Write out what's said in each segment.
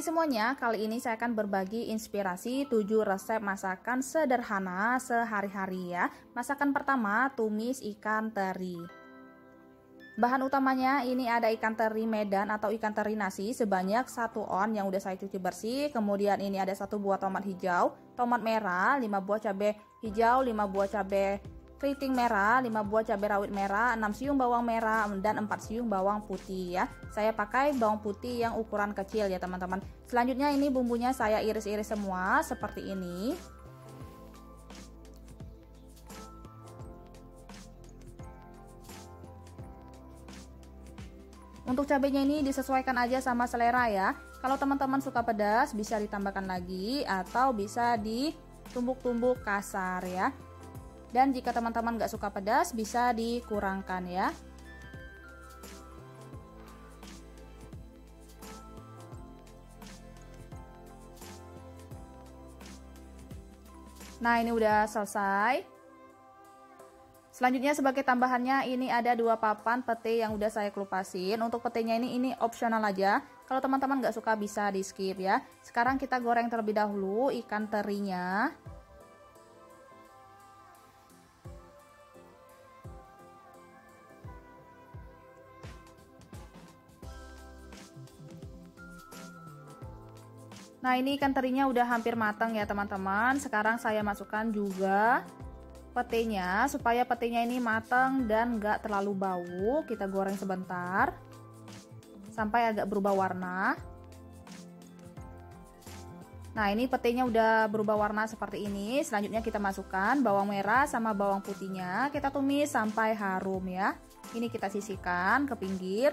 Hai semuanya, kali ini saya akan berbagi inspirasi 7 resep masakan sederhana sehari-hari ya. Masakan pertama, tumis ikan teri. Bahan utamanya ini ada ikan teri Medan atau ikan teri nasi sebanyak 1 on yang udah saya cuci bersih. Kemudian ini ada 1 buah tomat hijau, tomat merah, 5 buah cabai hijau, 5 buah cabai keriting merah, 5 buah cabai rawit merah, 6 siung bawang merah, dan 4 siung bawang putih ya. Saya pakai bawang putih yang ukuran kecil ya teman-teman. Selanjutnya ini bumbunya saya iris-iris semua seperti ini. Untuk cabenya ini disesuaikan aja sama selera ya. Kalau teman-teman suka pedas bisa ditambahkan lagi atau bisa ditumbuk-tumbuk kasar ya. Dan jika teman-teman gak suka pedas bisa dikurangkan ya. Nah ini udah selesai. Selanjutnya sebagai tambahannya ini ada 2 papan pete yang udah saya kelupasin. Untuk petenya ini opsional aja. Kalau teman-teman gak suka bisa di skip ya. Sekarang kita goreng terlebih dahulu ikan terinya. Nah ini ikan terinya udah hampir matang ya teman-teman. Sekarang saya masukkan juga petenya supaya petenya ini matang dan gak terlalu bau. Kita goreng sebentar sampai agak berubah warna. Nah ini petenya udah berubah warna seperti ini. Selanjutnya kita masukkan bawang merah sama bawang putihnya. Kita tumis sampai harum ya. Ini kita sisihkan ke pinggir.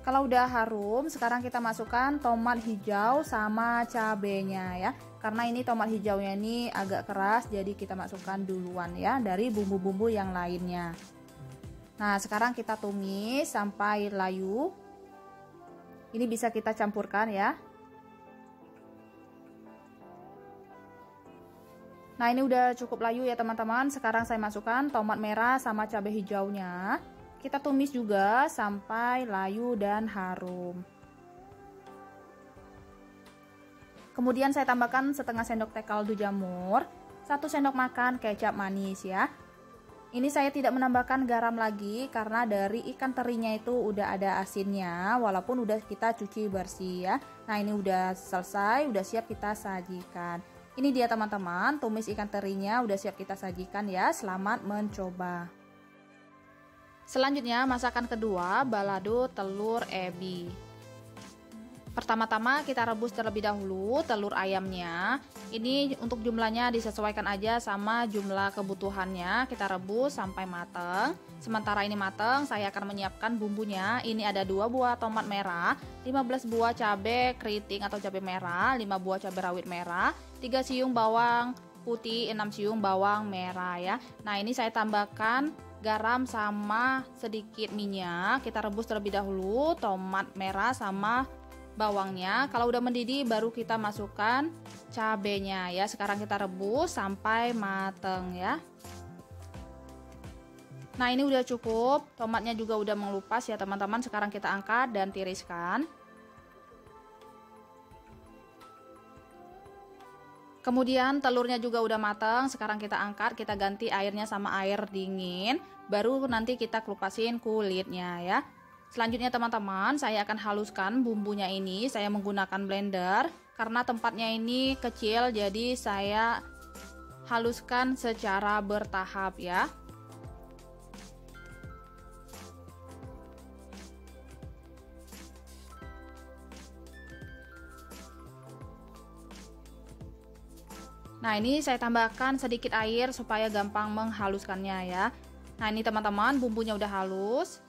Kalau udah harum, sekarang kita masukkan tomat hijau sama cabenya ya. Karena ini tomat hijaunya ini agak keras, jadi kita masukkan duluan ya dari bumbu-bumbu yang lainnya. Nah, sekarang kita tumis sampai layu. Ini bisa kita campurkan ya. Nah, ini udah cukup layu ya teman-teman. Sekarang saya masukkan tomat merah sama cabai hijaunya. Kita tumis juga sampai layu dan harum. Kemudian saya tambahkan setengah sendok teh kaldu jamur, 1 sendok makan kecap manis ya. Ini saya tidak menambahkan garam lagi karena dari ikan terinya itu udah ada asinnya walaupun udah kita cuci bersih ya. Nah ini udah selesai, udah siap kita sajikan. Ini dia teman-teman, tumis ikan terinya udah siap kita sajikan ya. Selamat mencoba. Selanjutnya masakan kedua, balado telur ebi. Pertama-tama kita rebus terlebih dahulu telur ayamnya. Ini untuk jumlahnya disesuaikan aja sama jumlah kebutuhannya. Kita rebus sampai matang. Sementara ini matang, saya akan menyiapkan bumbunya. Ini ada 2 buah tomat merah, 15 buah cabai keriting atau cabai merah, 5 buah cabai rawit merah, 3 siung bawang putih, 6 siung bawang merah ya. Nah ini saya tambahkan garam sama sedikit minyak. Kita rebus terlebih dahulu tomat merah sama bawangnya. Kalau udah mendidih baru kita masukkan cabenya ya. Sekarang kita rebus sampai mateng ya. Nah ini udah cukup, tomatnya juga udah mengelupas ya teman-teman. Sekarang kita angkat dan tiriskan. Kemudian telurnya juga udah matang. Sekarang kita angkat, kita ganti airnya sama air dingin. Baru nanti kita kelupasin kulitnya ya. Selanjutnya teman-teman, saya akan haluskan bumbunya ini. Saya menggunakan blender karena tempatnya ini kecil, jadi saya haluskan secara bertahap ya. Nah ini saya tambahkan sedikit air supaya gampang menghaluskannya ya. Nah ini teman-teman, bumbunya udah halus.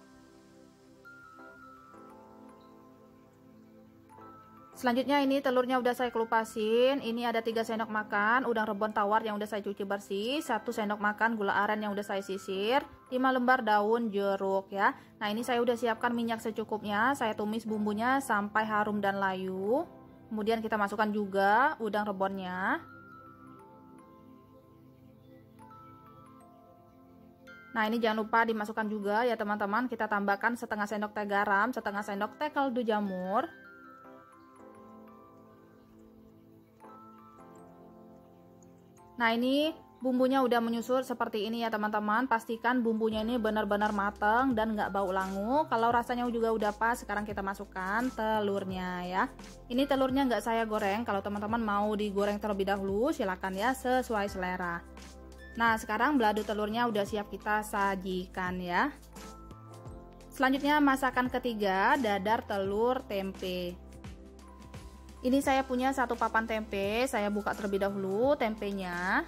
Selanjutnya ini telurnya udah saya kelupasin. Ini ada 3 sendok makan udang rebon tawar yang udah saya cuci bersih, 1 sendok makan gula aren yang udah saya sisir, 5 lembar daun jeruk ya. Nah ini saya udah siapkan minyak secukupnya. Saya tumis bumbunya sampai harum dan layu. Kemudian kita masukkan juga udang rebonnya. Nah, ini jangan lupa dimasukkan juga ya teman-teman. Kita tambahkan setengah sendok teh garam, setengah sendok teh kaldu jamur. Nah, ini bumbunya udah menyusut seperti ini ya teman-teman. Pastikan bumbunya ini benar-benar matang dan nggak bau langu. Kalau rasanya juga udah pas, sekarang kita masukkan telurnya ya. Ini telurnya nggak saya goreng. Kalau teman-teman mau digoreng terlebih dahulu, silakan ya, sesuai selera. Nah, sekarang balado telurnya udah siap kita sajikan ya. Selanjutnya masakan ketiga, dadar telur tempe. Ini saya punya satu papan tempe, saya buka terlebih dahulu tempenya.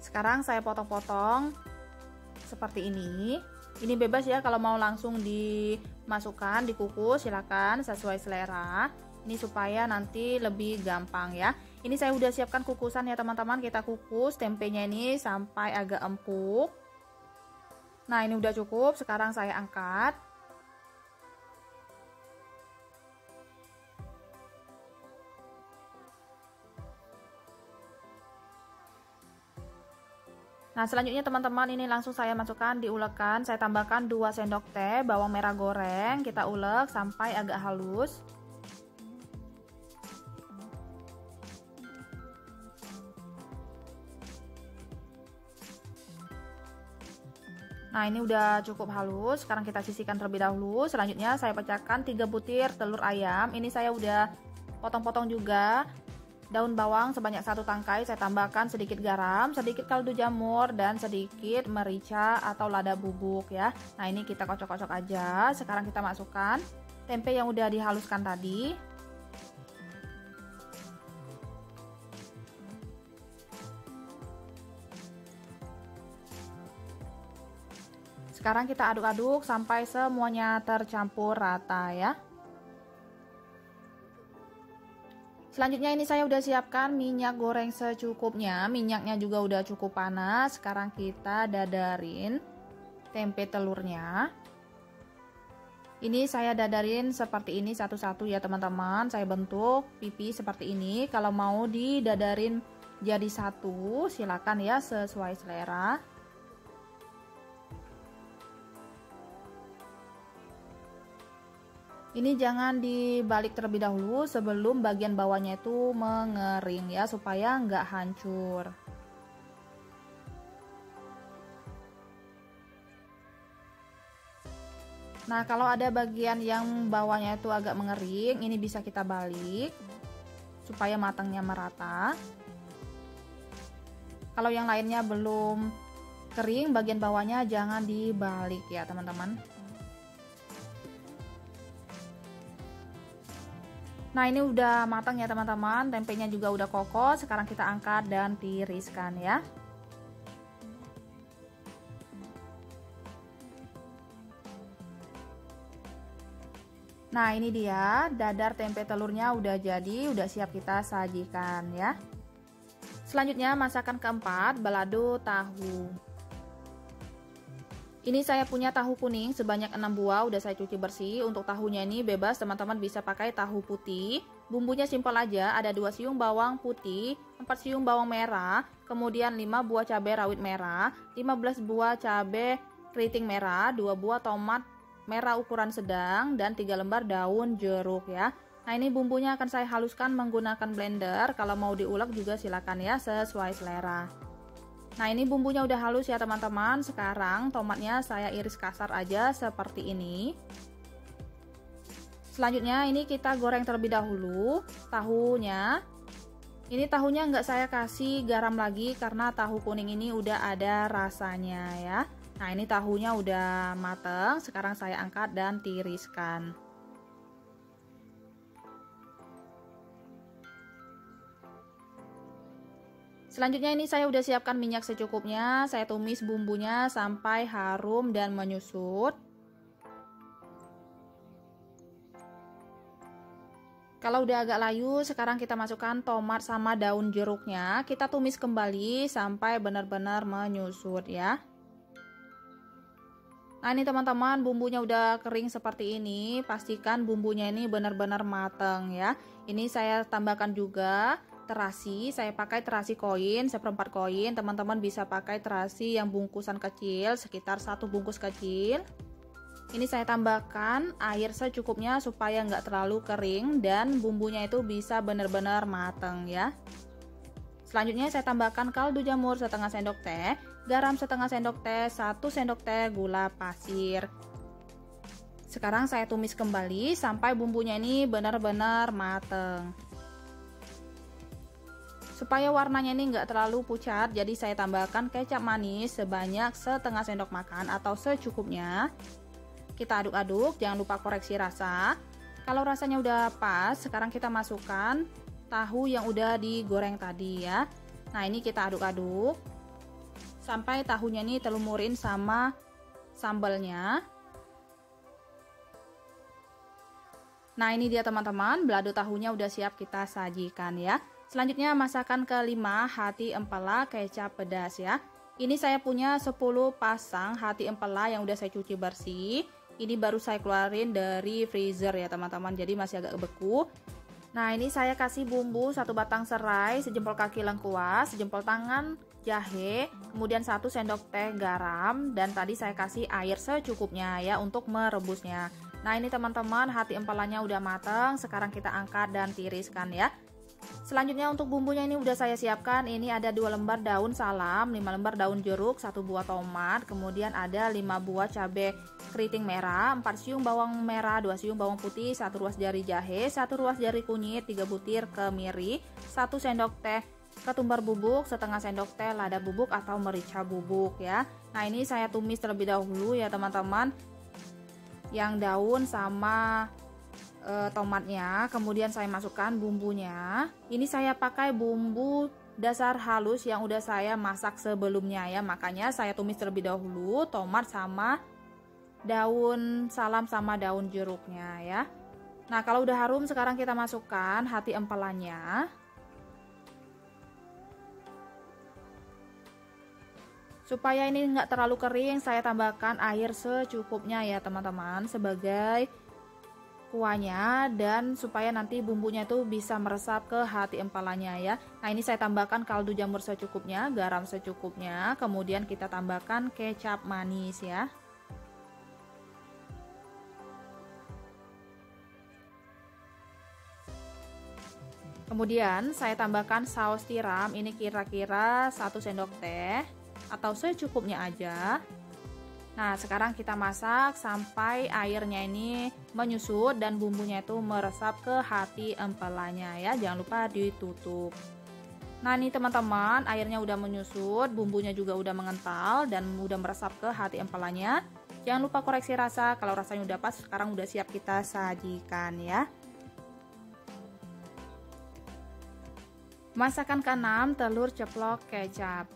Sekarang saya potong-potong seperti ini. Ini bebas ya, kalau mau langsung dimasukkan, dikukus silakan sesuai selera. Ini supaya nanti lebih gampang ya. Ini saya udah siapkan kukusan ya teman-teman. Kita kukus tempenya ini sampai agak empuk. Nah, ini udah cukup, sekarang saya angkat. Nah, selanjutnya teman-teman, ini langsung saya masukkan, diulekkan. Saya tambahkan 2 sendok teh bawang merah goreng. Kita ulek sampai agak halus. Nah, ini udah cukup halus. Sekarang kita sisihkan terlebih dahulu. Selanjutnya saya pecahkan 3 butir telur ayam. Ini saya udah potong-potong juga. Daun bawang sebanyak 1 tangkai. Saya tambahkan sedikit garam, sedikit kaldu jamur, dan sedikit merica atau lada bubuk ya. Nah, ini kita kocok-kocok aja. Sekarang kita masukkan tempe yang udah dihaluskan tadi. Sekarang kita aduk-aduk sampai semuanya tercampur rata ya. Selanjutnya ini saya udah siapkan minyak goreng secukupnya. Minyaknya juga udah cukup panas. Sekarang kita dadarin tempe telurnya. Ini saya dadarin seperti ini satu-satu ya teman-teman. Saya bentuk pipi seperti ini. Kalau mau didadarin jadi satu, silakan ya, sesuai selera. Ini jangan dibalik terlebih dahulu sebelum bagian bawahnya itu mengering ya, supaya nggak hancur. Nah, kalau ada bagian yang bawahnya itu agak mengering, ini bisa kita balik supaya matangnya merata. Kalau yang lainnya belum kering, bagian bawahnya jangan dibalik ya teman-teman. Nah, ini udah matang ya teman-teman, tempenya juga udah kokoh. Sekarang kita angkat dan tiriskan ya. Nah, ini dia dadar tempe telurnya udah jadi, udah siap kita sajikan ya. Selanjutnya masakan keempat, balado tahu. Ini saya punya tahu kuning sebanyak 6 buah, udah saya cuci bersih. Untuk tahunya ini bebas, teman-teman bisa pakai tahu putih. Bumbunya simpel aja, ada 2 siung bawang putih, 4 siung bawang merah, kemudian 5 buah cabai rawit merah, 15 buah cabai keriting merah, 2 buah tomat merah ukuran sedang, dan 3 lembar daun jeruk ya. Nah, ini bumbunya akan saya haluskan menggunakan blender. Kalau mau diulek juga silakan ya, sesuai selera. Nah, ini bumbunya udah halus ya teman-teman. Sekarang tomatnya saya iris kasar aja seperti ini. Selanjutnya ini kita goreng terlebih dahulu tahunya. Ini tahunya nggak saya kasih garam lagi karena tahu kuning ini udah ada rasanya ya. Nah, ini tahunya udah mateng. Sekarang saya angkat dan tiriskan. Selanjutnya ini saya udah siapkan minyak secukupnya. Saya tumis bumbunya sampai harum dan menyusut. Kalau udah agak layu, sekarang kita masukkan tomat sama daun jeruknya. Kita tumis kembali sampai benar-benar menyusut ya. Nah, ini teman-teman, bumbunya udah kering seperti ini. Pastikan bumbunya ini benar-benar mateng ya. Ini saya tambahkan juga terasi. Saya pakai terasi koin, seperempat koin. Teman-teman bisa pakai terasi yang bungkusan kecil, sekitar 1 bungkus kecil. Ini saya tambahkan air secukupnya supaya nggak terlalu kering dan bumbunya itu bisa benar-benar mateng ya. Selanjutnya saya tambahkan kaldu jamur setengah sendok teh, garam setengah sendok teh, 1 sendok teh gula pasir. Sekarang saya tumis kembali sampai bumbunya ini benar-benar mateng. Supaya warnanya ini enggak terlalu pucat, jadi saya tambahkan kecap manis sebanyak setengah sendok makan atau secukupnya. Kita aduk-aduk, jangan lupa koreksi rasa. Kalau rasanya udah pas, sekarang kita masukkan tahu yang udah digoreng tadi ya. Nah, ini kita aduk-aduk sampai tahunya ini terlumurin sama sambalnya. Nah, ini dia teman-teman, balado tahunya udah siap kita sajikan ya. Selanjutnya masakan kelima, hati empala kecap pedas ya. Ini saya punya 10 pasang hati empala yang udah saya cuci bersih. Ini baru saya keluarin dari freezer ya teman-teman, jadi masih agak beku. Nah, ini saya kasih bumbu 1 batang serai, sejempol kaki lengkuas, sejempol tangan jahe, kemudian 1 sendok teh garam, dan tadi saya kasih air secukupnya ya untuk merebusnya. Nah, ini teman-teman, hati empalanya udah matang, sekarang kita angkat dan tiriskan ya. Selanjutnya untuk bumbunya ini udah saya siapkan. Ini ada 2 lembar daun salam, 5 lembar daun jeruk, 1 buah tomat, kemudian ada 5 buah cabai keriting merah, 4 siung bawang merah, 2 siung bawang putih, 1 ruas jari jahe, 1 ruas jari kunyit, 3 butir kemiri, 1 sendok teh ketumbar bubuk, setengah sendok teh lada bubuk atau merica bubuk ya. Nah, ini saya tumis terlebih dahulu ya teman-teman, yang daun sama tomatnya, kemudian saya masukkan bumbunya. Ini saya pakai bumbu dasar halus yang udah saya masak sebelumnya ya, makanya saya tumis terlebih dahulu tomat sama daun salam sama daun jeruknya ya. Nah, kalau udah harum sekarang kita masukkan hati empalanya. Supaya ini nggak terlalu kering, saya tambahkan air secukupnya ya teman-teman sebagai kuahnya, dan supaya nanti bumbunya itu bisa meresap ke hati empalanya ya. Nah, ini saya tambahkan kaldu jamur secukupnya, garam secukupnya, kemudian kita tambahkan kecap manis ya. Kemudian saya tambahkan saus tiram, ini kira-kira 1 sendok teh atau secukupnya aja. Nah, sekarang kita masak sampai airnya ini menyusut dan bumbunya itu meresap ke hati empalanya ya. Jangan lupa ditutup. Nah, ini teman-teman, airnya udah menyusut, bumbunya juga udah mengental dan udah meresap ke hati empalanya. Jangan lupa koreksi rasa. Kalau rasanya udah pas, sekarang udah siap kita sajikan ya. Masakan ke-6, telur ceplok kecap.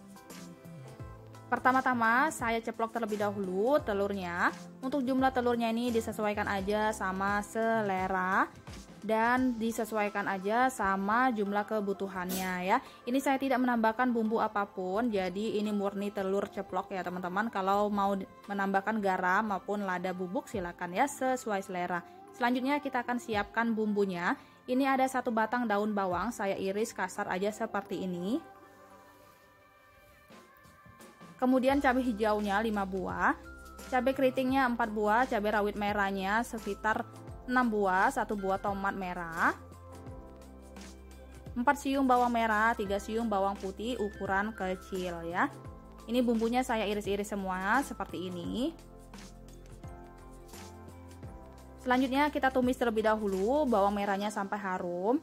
Pertama-tama saya ceplok terlebih dahulu telurnya. Untuk jumlah telurnya ini disesuaikan aja sama selera dan disesuaikan aja sama jumlah kebutuhannya ya. Ini saya tidak menambahkan bumbu apapun, jadi ini murni telur ceplok ya teman-teman. Kalau mau menambahkan garam maupun lada bubuk silakan ya, sesuai selera. Selanjutnya kita akan siapkan bumbunya. Ini ada 1 batang daun bawang, saya iris kasar aja seperti ini. Kemudian cabai hijaunya 5 buah, cabai keritingnya 4 buah, cabai rawit merahnya sekitar 6 buah, 1 buah tomat merah, 4 siung bawang merah, 3 siung bawang putih ukuran kecil ya. Ini bumbunya saya iris-iris semua seperti ini. Selanjutnya kita tumis terlebih dahulu bawang merahnya sampai harum.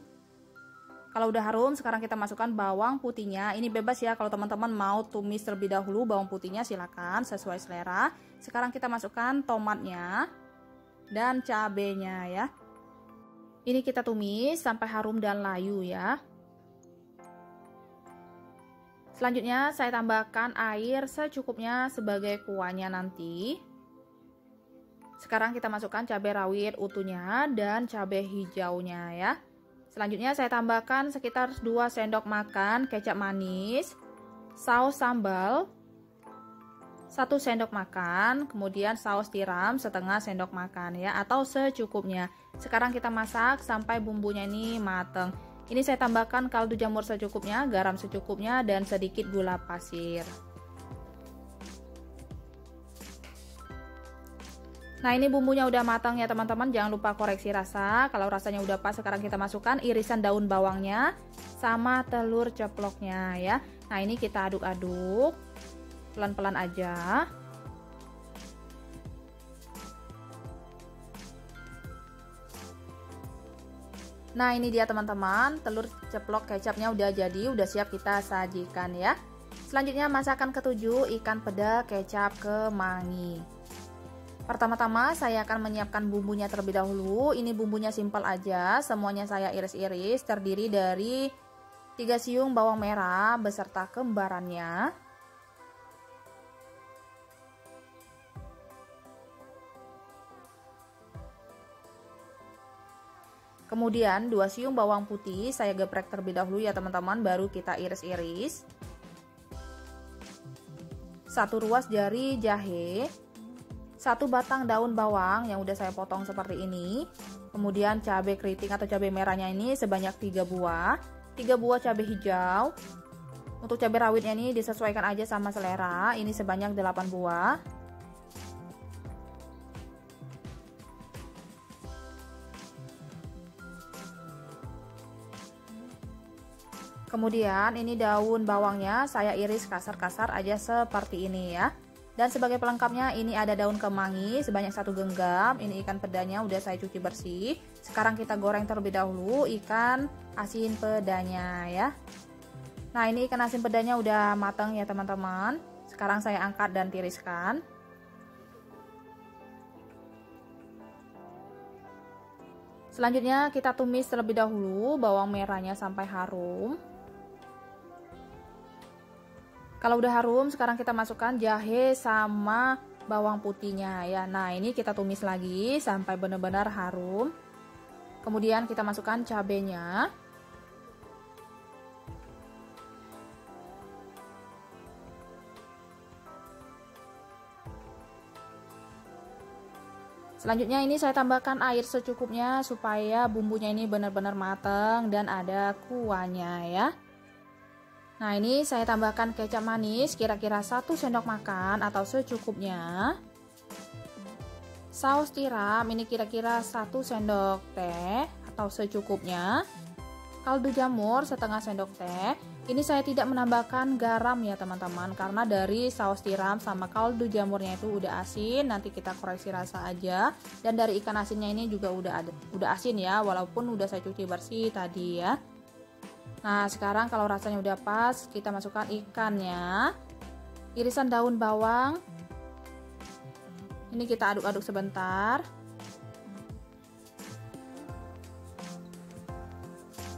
Kalau udah harum, sekarang kita masukkan bawang putihnya. Ini bebas ya, kalau teman-teman mau tumis terlebih dahulu bawang putihnya silakan, sesuai selera. Sekarang kita masukkan tomatnya dan cabenya ya. Ini kita tumis sampai harum dan layu ya. Selanjutnya saya tambahkan air secukupnya sebagai kuahnya nanti. Sekarang kita masukkan cabai rawit utuhnya dan cabai hijaunya ya. Selanjutnya saya tambahkan sekitar 2 sendok makan kecap manis, saus sambal 1 sendok makan, kemudian saus tiram setengah sendok makan ya, atau secukupnya. Sekarang kita masak sampai bumbunya ini mateng. Ini saya tambahkan kaldu jamur secukupnya, garam secukupnya, dan sedikit gula pasir. Nah, ini bumbunya udah matang ya teman-teman, jangan lupa koreksi rasa. Kalau rasanya udah pas, sekarang kita masukkan irisan daun bawangnya sama telur ceploknya ya. Nah, ini kita aduk-aduk pelan-pelan aja. Nah, ini dia teman-teman, telur ceplok kecapnya udah jadi, udah siap kita sajikan ya. Selanjutnya masakan ketujuh, ikan peda kecap kemangi. Pertama-tama saya akan menyiapkan bumbunya terlebih dahulu. Ini bumbunya simpel aja, semuanya saya iris-iris, terdiri dari 3 siung bawang merah beserta kembarannya. Kemudian 2 siung bawang putih saya geprek terlebih dahulu ya teman-teman, baru kita iris-iris. 1 ruas jari jahe, 1 batang daun bawang yang udah saya potong seperti ini. Kemudian cabai keriting atau cabai merahnya ini sebanyak 3 buah, 3 buah cabai hijau. Untuk cabai rawitnya ini disesuaikan aja sama selera, ini sebanyak 8 buah. Kemudian ini daun bawangnya saya iris kasar-kasar aja seperti ini ya. Dan sebagai pelengkapnya ini ada daun kemangi sebanyak 1 genggam. Ini ikan pedanya udah saya cuci bersih. Sekarang kita goreng terlebih dahulu ikan asin pedanya ya. Nah, ini ikan asin pedanya udah matang ya teman-teman. Sekarang saya angkat dan tiriskan. Selanjutnya kita tumis terlebih dahulu bawang merahnya sampai harum. Kalau udah harum, sekarang kita masukkan jahe sama bawang putihnya ya. Nah, ini kita tumis lagi sampai benar-benar harum. Kemudian kita masukkan cabenya. Selanjutnya ini saya tambahkan air secukupnya supaya bumbunya ini benar-benar matang dan ada kuahnya ya. Nah, ini saya tambahkan kecap manis kira-kira 1 sendok makan atau secukupnya. Saus tiram ini kira-kira 1 sendok teh atau secukupnya. Kaldu jamur setengah sendok teh. Ini saya tidak menambahkan garam ya teman-teman, karena dari saus tiram sama kaldu jamurnya itu udah asin. Nanti kita koreksi rasa aja. Dan dari ikan asinnya ini juga udah asin ya, walaupun udah saya cuci bersih tadi ya. Nah, sekarang kalau rasanya udah pas, kita masukkan ikannya. Irisan daun bawang. Ini kita aduk-aduk sebentar.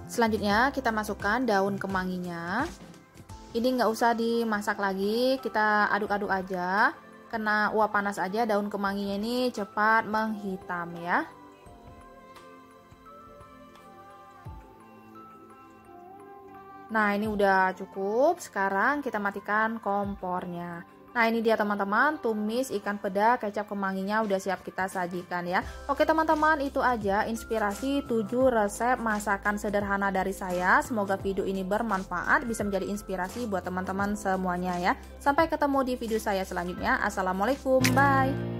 Selanjutnya kita masukkan daun kemanginya. Ini nggak usah dimasak lagi, kita aduk-aduk aja. Kena uap panas aja, daun kemanginya ini cepat menghitam ya. Nah, ini udah cukup. Sekarang kita matikan kompornya. Nah, ini dia teman-teman, tumis ikan peda kecap kemanginya udah siap kita sajikan ya. Oke teman-teman, itu aja inspirasi 7 resep masakan sederhana dari saya. Semoga video ini bermanfaat, bisa menjadi inspirasi buat teman-teman semuanya ya. Sampai ketemu di video saya selanjutnya. Assalamualaikum, bye.